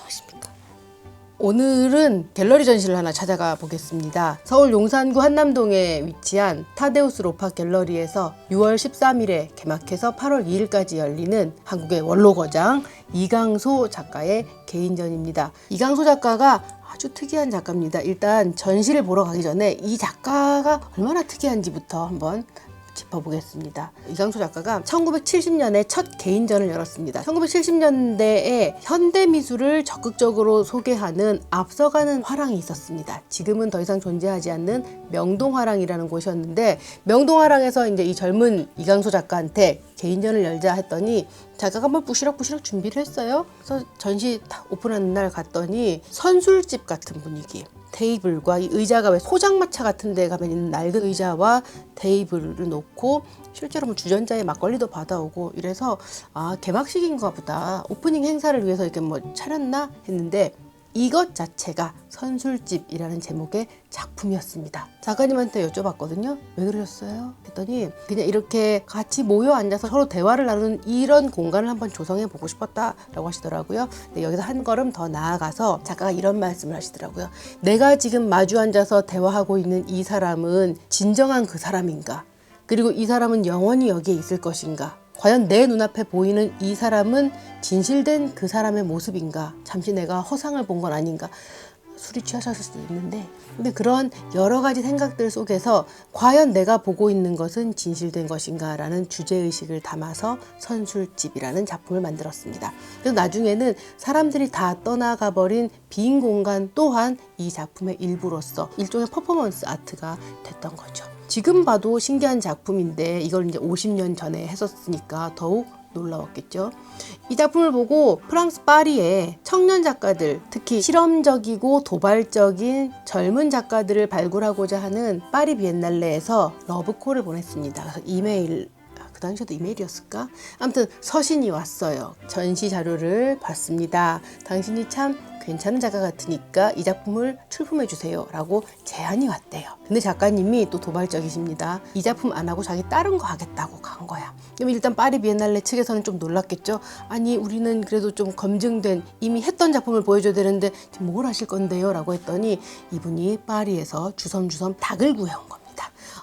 안녕하십니까. 오늘은 갤러리 전시를 하나 찾아가 보겠습니다. 서울 용산구 한남동에 위치한 타데우스 로파 갤러리에서 6월 13일에 개막해서 8월 2일까지 열리는 한국의 원로거장 이강소 작가의 개인전입니다. 이강소 작가가 아주 특이한 작가입니다. 일단 전시를 보러 가기 전에 이 작가가 얼마나 특이한지부터 한번 짚어보겠습니다. 이강소 작가가 1970년에 첫 개인전을 열었습니다. 1970년대에 현대미술을 적극적으로 소개하는 앞서가는 화랑이 있었습니다. 지금은 더 이상 존재하지 않는 명동화랑이라는 곳이었는데, 명동화랑에서 이제 이 젊은 이강소 작가한테 개인전을 열자 했더니 작가가 한번 부시럭부시럭 준비를 했어요. 그래서 전시 딱 오픈하는 날 갔더니 선술집 같은 분위기, 테이블과 이 의자가 왜 포장마차 같은 데 가면 있는 낡은 의자와 테이블을 놓고 실제로 뭐 주전자에 막걸리도 받아오고 이래서 개막식인가 보다, 오프닝 행사를 위해서 이렇게 뭐 차렸나 했는데 이것 자체가 선술집이라는 제목의 작품이었습니다. 작가님한테 여쭤봤거든요. 왜 그러셨어요? 했더니 그냥 이렇게 같이 모여 앉아서 서로 대화를 나누는 이런 공간을 한번 조성해 보고 싶었다라고 하시더라고요. 근데 여기서 한 걸음 더 나아가서 작가가 이런 말씀을 하시더라고요. 내가 지금 마주 앉아서 대화하고 있는 이 사람은 진정한 그 사람인가? 그리고 이 사람은 영원히 여기에 있을 것인가? 과연 내 눈앞에 보이는 이 사람은 진실된 그 사람의 모습인가? 잠시 내가 허상을 본 건 아닌가? 술이 취하셨을 수도 있는데, 근데 그런 여러 가지 생각들 속에서 과연 내가 보고 있는 것은 진실된 것인가? 라는 주제의식을 담아서 선술집이라는 작품을 만들었습니다. 그래서 나중에는 사람들이 다 떠나가 버린 빈 공간 또한 이 작품의 일부로서 일종의 퍼포먼스 아트가 됐던 거죠. 지금 봐도 신기한 작품인데 이걸 이제 50년 전에 했었으니까 더욱 놀라웠겠죠. 이 작품을 보고 프랑스 파리의 청년 작가들, 특히 실험적이고 도발적인 젊은 작가들을 발굴하고자 하는 파리 비엔날레에서 러브콜을 보냈습니다. 그래서 이메일, 그 당시에도 이메일이었을까? 아무튼 서신이 왔어요. 전시 자료를 봤습니다. 당신이 참 괜찮은 작가 같으니까 이 작품을 출품해 주세요 라고 제안이 왔대요. 근데 작가님이 또 도발적이십니다. 이 작품 안 하고 자기 다른 거 하겠다고 간 거야. 그럼 일단 파리 비엔날레 측에서는 좀 놀랐겠죠. 아니, 우리는 그래도 좀 검증된 이미 했던 작품을 보여줘야 되는데 지금 뭘 하실 건데요? 라고 했더니 이분이 파리에서 주섬주섬 닭을 구해온 겁니다.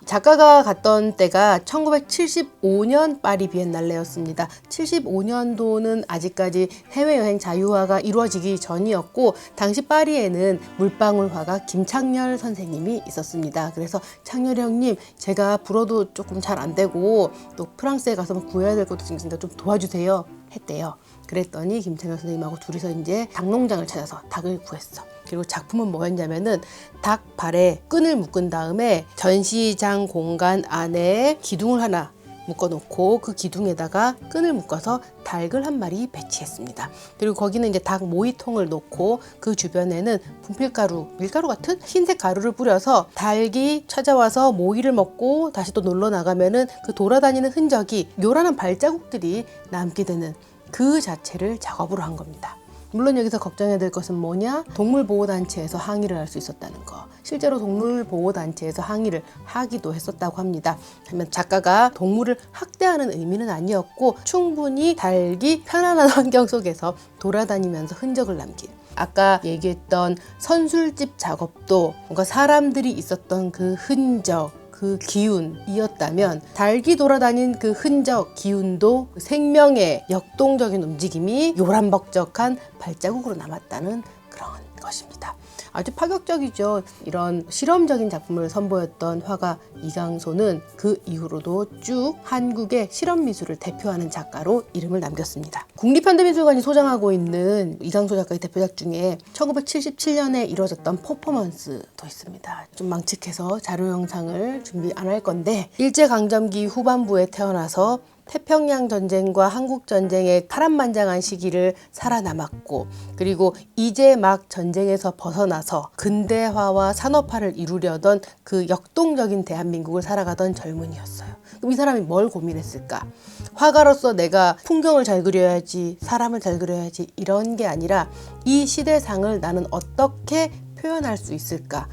작가가 갔던 때가 1975년 파리 비엔날레였습니다. 75년도는 아직까지 해외여행 자유화가 이루어지기 전이었고, 당시 파리에는 물방울 화가 김창렬 선생님이 있었습니다. 그래서 창렬 형님, 제가 불어도 조금 잘 안 되고 또 프랑스에 가서 구해야 될 것도 있으니까 좀 도와주세요 했대요. 그랬더니 김창렬 선생님하고 둘이서 이제 닭농장을 찾아서 닭을 구했어. 그리고 작품은 뭐였냐면은 닭 발에 끈을 묶은 다음에 전시장 공간 안에 기둥을 하나 묶어놓고 그 기둥에다가 끈을 묶어서 닭을 한 마리 배치했습니다. 그리고 거기는 이제 닭 모이통을 놓고 그 주변에는 분필가루, 밀가루 같은 흰색 가루를 뿌려서 닭이 찾아와서 모이를 먹고 다시 또 놀러 나가면은 그 돌아다니는 흔적이 요란한 발자국들이 남게 되는 그 자체를 작업으로 한 겁니다. 물론 여기서 걱정해야 될 것은 뭐냐? 동물보호단체에서 항의를 할 수 있었다는 거. 실제로 동물보호단체에서 항의를 하기도 했었다고 합니다. 하지만 작가가 동물을 학대하는 의미는 아니었고, 충분히 닭이 편안한 환경 속에서 돌아다니면서 흔적을 남긴, 아까 얘기했던 선술집 작업도 뭔가 사람들이 있었던 그 흔적, 그 기운이었다면 닭이 돌아다닌 그 흔적, 기운도 생명의 역동적인 움직임이 요란벅적한 발자국으로 남았다는 그런 것입니다. 아주 파격적이죠. 이런 실험적인 작품을 선보였던 화가 이강소는 그 이후로도 쭉 한국의 실험미술을 대표하는 작가로 이름을 남겼습니다. 국립현대미술관이 소장하고 있는 이강소 작가의 대표작 중에 1977년에 이루어졌던 퍼포먼스도 있습니다. 좀 망측해서 자료 영상을 준비 안 할 건데, 일제강점기 후반부에 태어나서 태평양 전쟁과 한국 전쟁의 파란만장한 시기를 살아남았고, 그리고 이제 막 전쟁에서 벗어나서 근대화와 산업화를 이루려던 그 역동적인 대한민국을 살아가던 젊은이였어요. 그럼 이 사람이 뭘 고민했을까? 화가로서 내가 풍경을 잘 그려야지, 사람을 잘 그려야지, 이런 게 아니라 이 시대상을 나는 어떻게 표현할 수 있을까?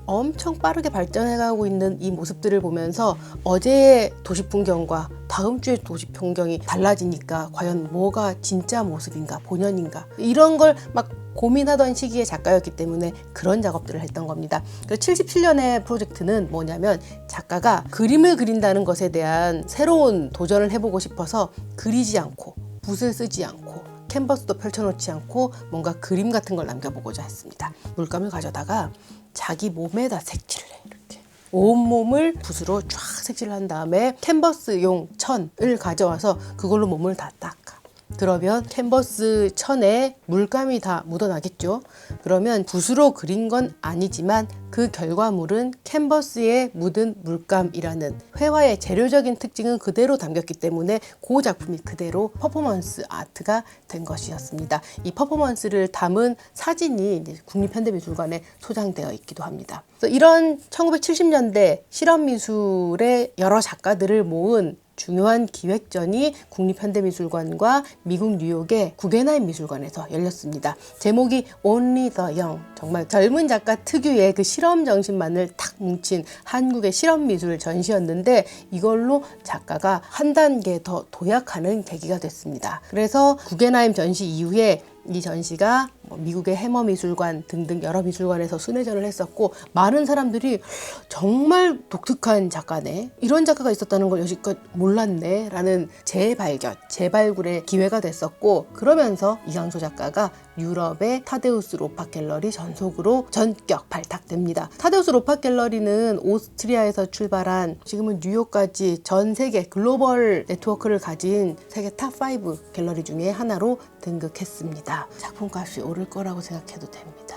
엄청 빠르게 발전해가고 있는 이 모습들을 보면서 어제의 도시 풍경과 다음 주의 도시 풍경이 달라지니까 과연 뭐가 진짜 모습인가, 본연인가, 이런 걸 막 고민하던 시기의 작가였기 때문에 그런 작업들을 했던 겁니다. 77년의 프로젝트는 뭐냐면 작가가 그림을 그린다는 것에 대한 새로운 도전을 해보고 싶어서 그리지 않고 붓을 쓰지 않고 캔버스도 펼쳐놓지 않고 뭔가 그림 같은 걸 남겨보고자 했습니다. 물감을 가져다가 자기 몸에다 색칠을 해. 이렇게 온몸을 붓으로 쫙 색칠을 한 다음에 캔버스용 천을 가져와서 그걸로 몸을 다 닦아. 그러면 캔버스 천에 물감이 다 묻어나겠죠. 그러면 붓으로 그린 건 아니지만 그 결과물은 캔버스에 묻은 물감이라는 회화의 재료적인 특징은 그대로 담겼기 때문에 그 작품이 그대로 퍼포먼스 아트가 된 것이었습니다. 이 퍼포먼스를 담은 사진이 이제 국립현대미술관에 소장되어 있기도 합니다. 그래서 이런 1970년대 실험미술의 여러 작가들을 모은 중요한 기획전이 국립현대미술관과 미국 뉴욕의 구겐하임 미술관에서 열렸습니다. 제목이 Only the Young, 정말 젊은 작가 특유의 그 실험 정신만을 탁 뭉친 한국의 실험미술 전시였는데 이걸로 작가가 한 단계 더 도약하는 계기가 됐습니다. 그래서 구겐하임 전시 이후에 이 전시가 미국의 해머미술관 등등 여러 미술관에서 순회전을 했었고 많은 사람들이 정말 독특한 작가네, 이런 작가가 있었다는 걸 여지껏 몰랐네 라는 재발굴의 기회가 됐었고, 그러면서 이강소 작가가 유럽의 타데우스 로팍 갤러리 전속으로 전격 발탁됩니다. 타데우스 로팍 갤러리는 오스트리아에서 출발한 지금은 뉴욕까지 전 세계 글로벌 네트워크를 가진 세계 탑5 갤러리 중에 하나로 등극했습니다. 작품값이 오를 거라고 생각해도 됩니다.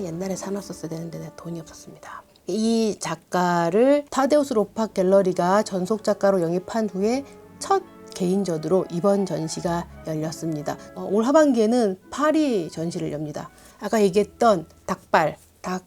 옛날에 사놨었어야 되는데 내 돈이 없었습니다. 이 작가를 타데우스 로팍 갤러리가 전속 작가로 영입한 후에 첫 개인전으로 이번 전시가 열렸습니다. 올 하반기에는 파리 전시를 엽니다. 아까 얘기했던 닭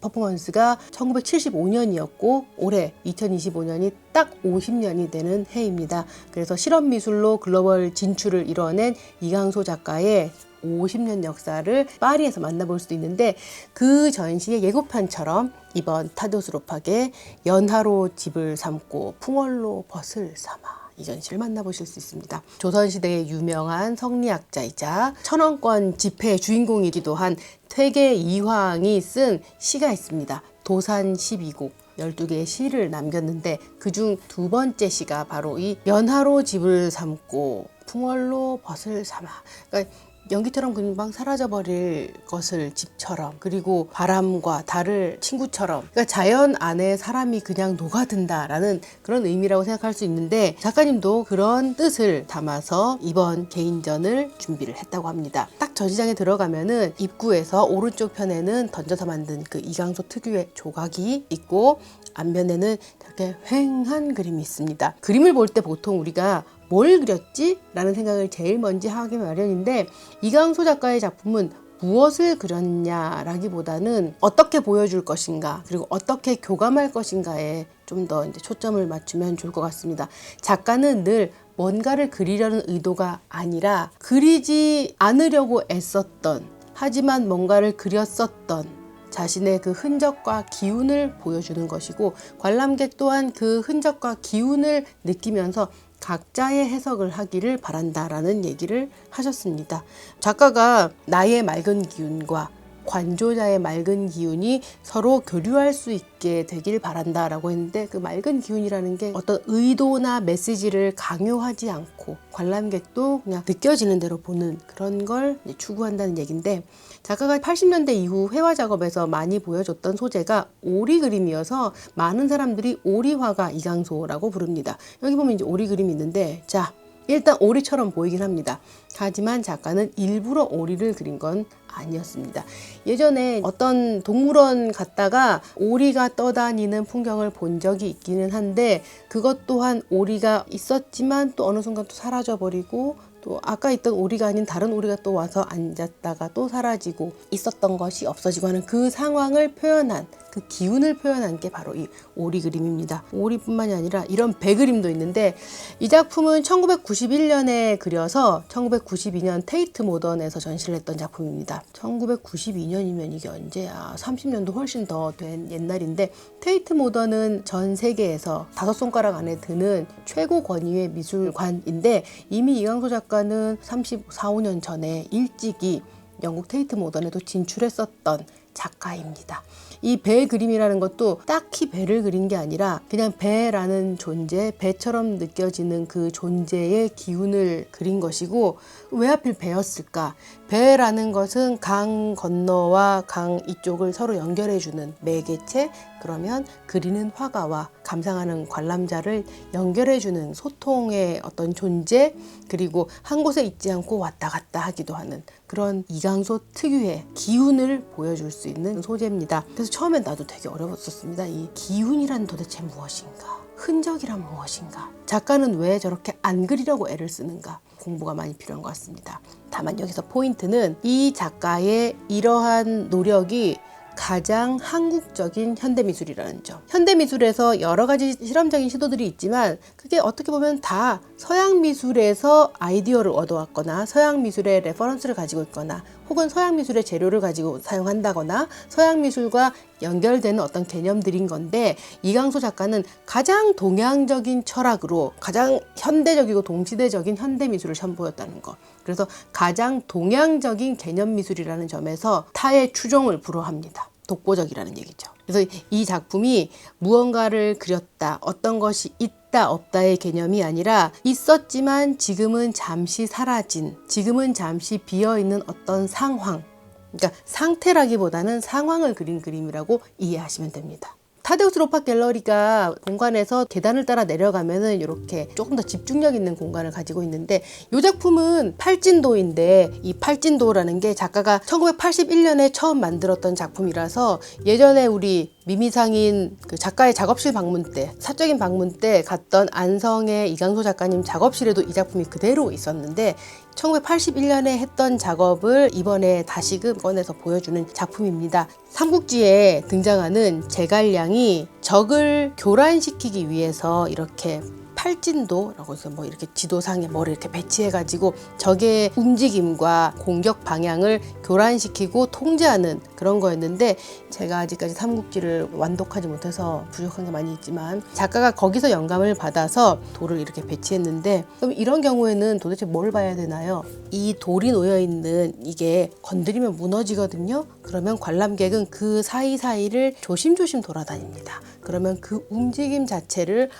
퍼포먼스가 1975년이었고 올해 2025년이 딱 50년이 되는 해입니다. 그래서 실험미술로 글로벌 진출을 이뤄낸 이강소 작가의 50년 역사를 파리에서 만나볼 수도 있는데, 그 전시의 예고편처럼 이번 타데우스 로팍의 연하로 집을 삼고 풍월로 벗을 삼아, 이 전시를 만나보실 수 있습니다. 조선시대의 유명한 성리학자이자 천원권 집회의 주인공이기도 한 퇴계 이황이 쓴 시가 있습니다. 도산 12곡 12개의 시를 남겼는데 그중 두 번째 시가 바로 이 연하로 집을 삼고 풍월로 벗을 삼아, 그러니까 연기처럼 금방 사라져버릴 것을 집처럼, 그리고 바람과 달을 친구처럼, 그러니까 자연 안에 사람이 그냥 녹아든다라는 그런 의미라고 생각할 수 있는데, 작가님도 그런 뜻을 담아서 이번 개인전을 준비를 했다고 합니다. 딱 전시장에 들어가면은 입구에서 오른쪽 편에는 던져서 만든 그 이강소 특유의 조각이 있고 앞면에는 이렇게 휑한 그림이 있습니다. 그림을 볼 때 보통 우리가 뭘 그렸지? 라는 생각을 제일 먼저 하기 마련인데, 이강소 작가의 작품은 무엇을 그렸냐라기보다는 어떻게 보여줄 것인가, 그리고 어떻게 교감할 것인가에 좀 더 이제 초점을 맞추면 좋을 것 같습니다. 작가는 늘 뭔가를 그리려는 의도가 아니라 그리지 않으려고 애썼던, 하지만 뭔가를 그렸었던 자신의 그 흔적과 기운을 보여주는 것이고, 관람객 또한 그 흔적과 기운을 느끼면서 각자의 해석을 하기를 바란다라는 얘기를 하셨습니다. 작가가 나의 맑은 기운과 관조자의 맑은 기운이 서로 교류할 수 있게 되길 바란다라고 했는데, 그 맑은 기운이라는 게 어떤 의도나 메시지를 강요하지 않고 관람객도 그냥 느껴지는 대로 보는 그런 걸 추구한다는 얘기인데, 작가가 80년대 이후 회화 작업에서 많이 보여줬던 소재가 오리 그림이어서 많은 사람들이 오리화가 이강소라고 부릅니다. 여기 보면 이제 오리 그림이 있는데, 자, 일단 오리처럼 보이긴 합니다. 하지만 작가는 일부러 오리를 그린 건 아니었습니다. 예전에 어떤 동물원 갔다가 오리가 떠다니는 풍경을 본 적이 있기는 한데, 그것 또한 오리가 있었지만 또 어느 순간 또 사라져버리고, 또 아까 있던 오리가 아닌 다른 오리가 또 와서 앉았다가 또 사라지고, 있었던 것이 없어지고 하는 그 상황을 표현한, 그 기운을 표현한 게 바로 이 오리 그림입니다. 오리뿐만이 아니라 이런 배 그림도 있는데, 이 작품은 1991년에 그려서 1992년 테이트 모던에서 전시를 했던 작품입니다. 1992년이면 이게 언제야? 30년도 훨씬 더 된 옛날인데, 테이트 모던은 전 세계에서 5손가락 안에 드는 최고 권위의 미술관인데, 이미 이강소 작가는 34, 5년 전에 일찍이 영국 테이트 모던에도 진출했었던 작가입니다. 이 배 그림이라는 것도 딱히 배를 그린 게 아니라 그냥 배라는 존재, 배처럼 느껴지는 그 존재의 기운을 그린 것이고, 왜 하필 배였을까? 배라는 것은 강 건너와 강 이쪽을 서로 연결해주는 매개체, 그러면 그리는 화가와 감상하는 관람자를 연결해주는 소통의 어떤 존재, 그리고 한 곳에 있지 않고 왔다 갔다 하기도 하는 그런 이강소 특유의 기운을 보여줄 수 있는 소재입니다. 그래서 처음엔 나도 되게 어려웠었습니다. 이 기운이란 도대체 무엇인가? 흔적이란 무엇인가? 작가는 왜 저렇게 안 그리려고 애를 쓰는가? 공부가 많이 필요한 것 같습니다. 다만 여기서 포인트는 이 작가의 이러한 노력이 가장 한국적인 현대미술이라는 점. 현대미술에서 여러 가지 실험적인 시도들이 있지만 그게 어떻게 보면 다 서양미술에서 아이디어를 얻어왔거나 서양미술의 레퍼런스를 가지고 있거나 혹은 서양미술의 재료를 가지고 사용한다거나 서양미술과 연결되는 어떤 개념들인 건데, 이강소 작가는 가장 동양적인 철학으로 가장 현대적이고 동시대적인 현대미술을 선보였다는 것. 그래서 가장 동양적인 개념미술이라는 점에서 타의 추종을 불허합니다. 독보적이라는 얘기죠. 그래서 이 작품이 무언가를 그렸다, 어떤 것이 있다 없다의 개념이 아니라 있었지만 지금은 잠시 사라진, 지금은 잠시 비어있는 어떤 상황, 그러니까 상태라기보다는 상황을 그린 그림이라고 이해하시면 됩니다. 타데우스 로팍 갤러리가 본관에서 계단을 따라 내려가면은 이렇게 조금 더 집중력 있는 공간을 가지고 있는데, 이 작품은 팔진도인데 이 팔진도라는 게 작가가 1981년에 처음 만들었던 작품이라서 예전에 우리 미미상인 그 작가의 작업실 방문 때, 사적인 방문 때 갔던 안성의 이강소 작가님 작업실에도 이 작품이 그대로 있었는데 1981년에 했던 작업을 이번에 다시금 꺼내서 보여주는 작품입니다. 삼국지에 등장하는 제갈량이 적을 교란시키기 위해서 이렇게 팔진도라고 해서 뭐 이렇게 지도상에 뭐를 이렇게 배치해가지고 적의 움직임과 공격 방향을 교란시키고 통제하는 그런 거였는데, 제가 아직까지 삼국지를 완독하지 못해서 부족한 게 많이 있지만 작가가 거기서 영감을 받아서 돌을 이렇게 배치했는데, 그럼 이런 경우에는 도대체 뭘 봐야 되나요? 이 돌이 놓여있는 이게 건드리면 무너지거든요. 그러면 관람객은 그 사이사이를 조심조심 돌아다닙니다. 그러면 그 움직임 자체를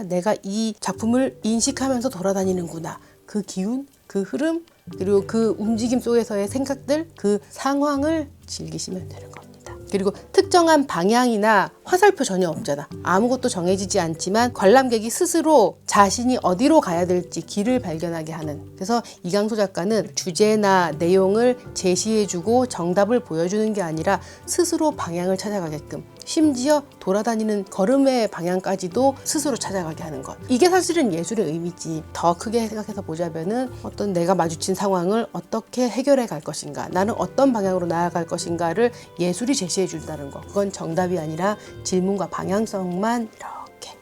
내가 이 작품을 인식하면서 돌아다니는구나. 그 기운, 그 흐름, 그리고 그 움직임 속에서의 생각들, 그 상황을 즐기시면 되는 겁니다. 그리고 특정한 방향이나 화살표 전혀 없잖아. 아무것도 정해지지 않지만 관람객이 스스로 자신이 어디로 가야 될지 길을 발견하게 하는. 그래서 이강소 작가는 주제나 내용을 제시해주고 정답을 보여주는 게 아니라 스스로 방향을 찾아가게끔, 심지어 돌아다니는 걸음의 방향까지도 스스로 찾아가게 하는 것. 이게 사실은 예술의 의미지. 더 크게 생각해서 보자면은 어떤 내가 마주친 상황을 어떻게 해결해 갈 것인가, 나는 어떤 방향으로 나아갈 것인가를 예술이 제시해 준다는 것. 그건 정답이 아니라 질문과 방향성만 이렇게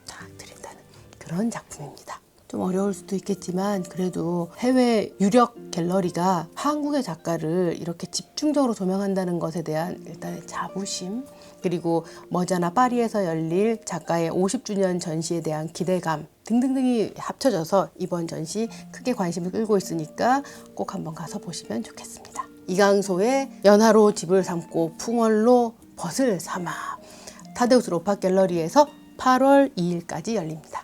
딱 드린다는 그런 작품입니다. 좀 어려울 수도 있겠지만 그래도 해외 유력 갤러리가 한국의 작가를 이렇게 집중적으로 조명한다는 것에 대한 일단의 자부심, 그리고 머자나 파리에서 열릴 작가의 50주년 전시에 대한 기대감 등등등이 합쳐져서 이번 전시 크게 관심을 끌고 있으니까 꼭 한번 가서 보시면 좋겠습니다. 이강소의 연하로 집을 삼고 풍월로 벗을 삼아, 타데우스 로팍 갤러리에서 8월 2일까지 열립니다.